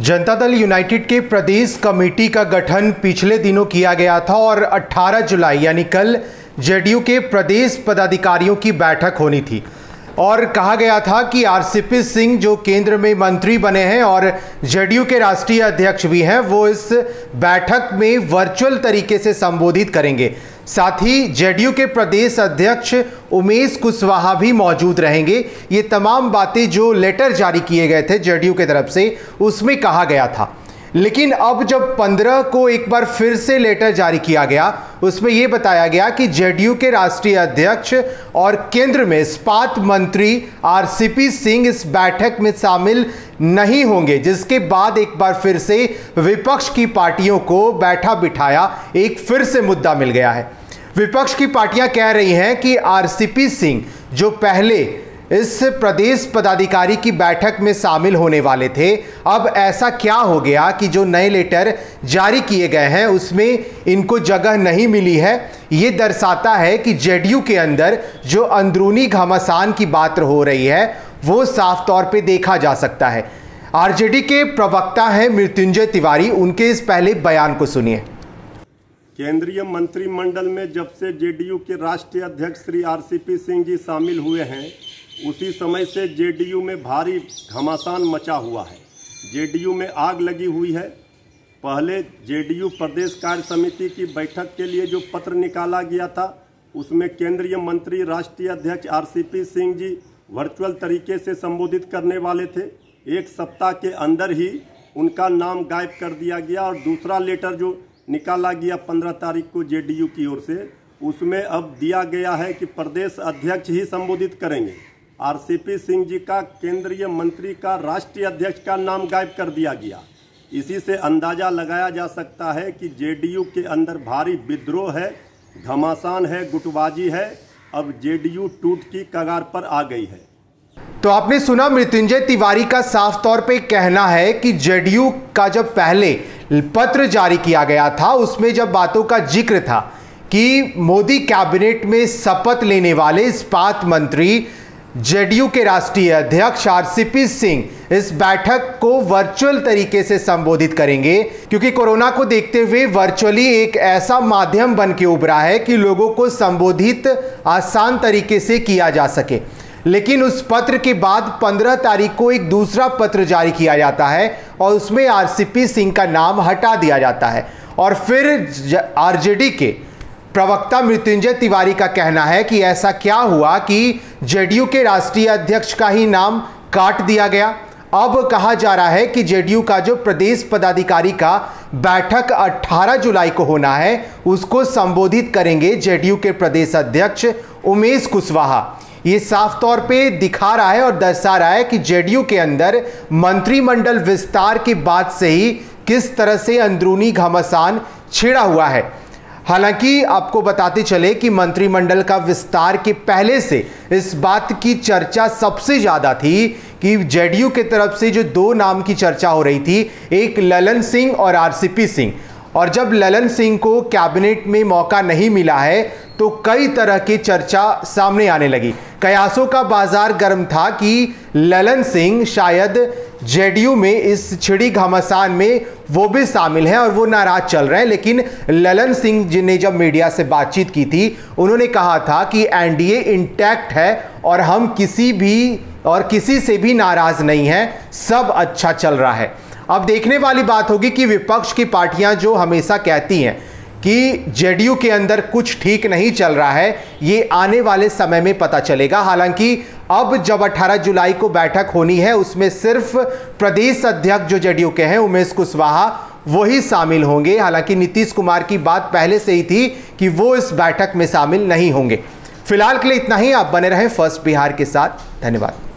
Janata Dal United के प्रदेश committee का गठन पिछले दिनों किया गया था और 18 जुलाई यानी कल जेडीयू के प्रदेश पदाधिकारियों की बैठक होनी थी और कहा गया था कि आरसीपी सिंह जो केंद्र में मंत्री बने हैं और जेडीयू के राष्ट्रीय अध्यक्ष भी हैं, वो इस बैठक में वर्चुअल तरीके से संबोधित करेंगे। साथ ही जेडीयू के प्रदेश अध्यक्ष उमेश कुशवाहा भी मौजूद रहेंगे। ये तमाम बातें जो लेटर जारी किए गए थे जेडीयू की तरफ से, उसमें कहा गया था। लेकिन अब जब 15 को एक बार फिर से लेटर जारी किया गया, उसमें यह बताया गया कि जेडीयू के राष्ट्रीय अध्यक्ष और केंद्र में इस्पात मंत्री आरसीपी सिंह इस बैठक में शामिल नहीं होंगे, जिसके बाद एक बार फिर से विपक्ष की पार्टियों को बैठा बिठाया एक फिर से मुद्दा मिल गया है। विपक्ष की पार्टियां कह रही हैं कि आरसीपी सिंह जो पहले इस प्रदेश पदाधिकारी की बैठक में शामिल होने वाले थे, अब ऐसा क्या हो गया कि जो नए लेटर जारी किए गए हैं उसमें इनको जगह नहीं मिली है। ये दर्शाता है कि जेडीयू के अंदर जो अंदरूनी घमासान की बात हो रही है वो साफ तौर पे देखा जा सकता है। आरजेडी के प्रवक्ता हैं मृत्युंजय तिवारी, उनके इस पहले बयान को सुनिए। केंद्रीय मंत्रिमंडल में जब से जेडीयू के राष्ट्रीय अध्यक्ष श्री आरसीपी सिंह जी शामिल हुए हैं, उसी समय से जेडीयू में भारी घमासान मचा हुआ है। जेडीयू में आग लगी हुई है। पहले जेडीयू प्रदेश कार्य समिति की बैठक के लिए जो पत्र निकाला गया था, उसमें केंद्रीय मंत्री राष्ट्रीय अध्यक्ष आरसीपी सिंह जी वर्चुअल तरीके से संबोधित करने वाले थे। एक सप्ताह के अंदर ही उनका नाम गायब कर दिया गया और दूसरा लेटर जो निकाला गया 15 तारीख को जेडीयू की ओर से, उसमें अब दिया गया है कि प्रदेश अध्यक्ष ही संबोधित करेंगे। आरसीपी सिंह जी का केंद्रीय मंत्री का राष्ट्रीय अध्यक्ष का नाम गायब कर दिया गया। इसी से अंदाजा लगाया जा सकता है कि जेडीयू के अंदर भारी विद्रोह है, घमासान है, गुटबाजी है। अब जेडीयू टूट की कगार पर आ गई है। तो आपने सुना, मृत्युंजय तिवारी का साफ तौर पे कहना है कि जेडीयू का जब पहले पत्र जारी किया गया था, उसमें जब बातों का जिक्र था कि मोदी कैबिनेट में शपथ लेने वाले इस्पात मंत्री जेडीयू के राष्ट्रीय अध्यक्ष आरसीपी सिंह इस बैठक को वर्चुअल तरीके से संबोधित करेंगे, क्योंकि कोरोना को देखते हुए वर्चुअली एक ऐसा माध्यम बन के उभरा है कि लोगों को संबोधित आसान तरीके से किया जा सके। लेकिन उस पत्र के बाद 15 तारीख को एक दूसरा पत्र जारी किया जाता है और उसमें आरसीपी सिंह का नाम हटा दिया जाता है और फिर आरजेडी के प्रवक्ता मृत्युंजय तिवारी का कहना है कि ऐसा क्या हुआ कि जेडीयू के राष्ट्रीय अध्यक्ष का ही नाम काट दिया गया। अब कहा जा रहा है कि जेडीयू का जो प्रदेश पदाधिकारी का बैठक 18 जुलाई को होना है, उसको संबोधित करेंगे जेडीयू के प्रदेश अध्यक्ष उमेश कुशवाहा। ये साफ तौर पे दिखा रहा है और दर्शा रहा है कि जेडीयू के अंदर मंत्रिमंडल विस्तार के बाद से ही किस तरह से अंदरूनी घमासान छिड़ा हुआ है। हालांकि आपको बताते चले कि मंत्रिमंडल का विस्तार के पहले से इस बात की चर्चा सबसे ज्यादा थी कि जेडीयू की तरफ से जो दो नाम की चर्चा हो रही थी, एक ललन सिंह और आरसीपी सिंह। और जब ललन सिंह को कैबिनेट में मौका नहीं मिला है तो कई तरह की चर्चा सामने आने लगी। कयासों का बाजार गर्म था कि ललन सिंह शायद जेडीयू में इस छिड़ी घमासान में वो भी शामिल हैं और वो नाराज चल रहे हैं। लेकिन ललन सिंह जी ने जब मीडिया से बातचीत की थी, उन्होंने कहा था कि एनडीए इंटैक्ट है और हम किसी से भी नाराज नहीं हैं, सब अच्छा चल रहा है। अब देखने वाली बात होगी कि विपक्ष की पार्टियां जो हमेशा कहती हैं कि जेडीयू के अंदर कुछ ठीक नहीं चल रहा है, ये आने वाले समय में पता चलेगा। हालांकि अब जब 18 जुलाई को बैठक होनी है, उसमें सिर्फ प्रदेश अध्यक्ष जो जेडीयू के हैं उमेश कुशवाहा, वही शामिल होंगे। हालांकि नीतीश कुमार की बात पहले से ही थी कि वो इस बैठक में शामिल नहीं होंगे। फिलहाल के लिए इतना ही। आप बने रहें फर्स्ट बिहार के साथ। धन्यवाद।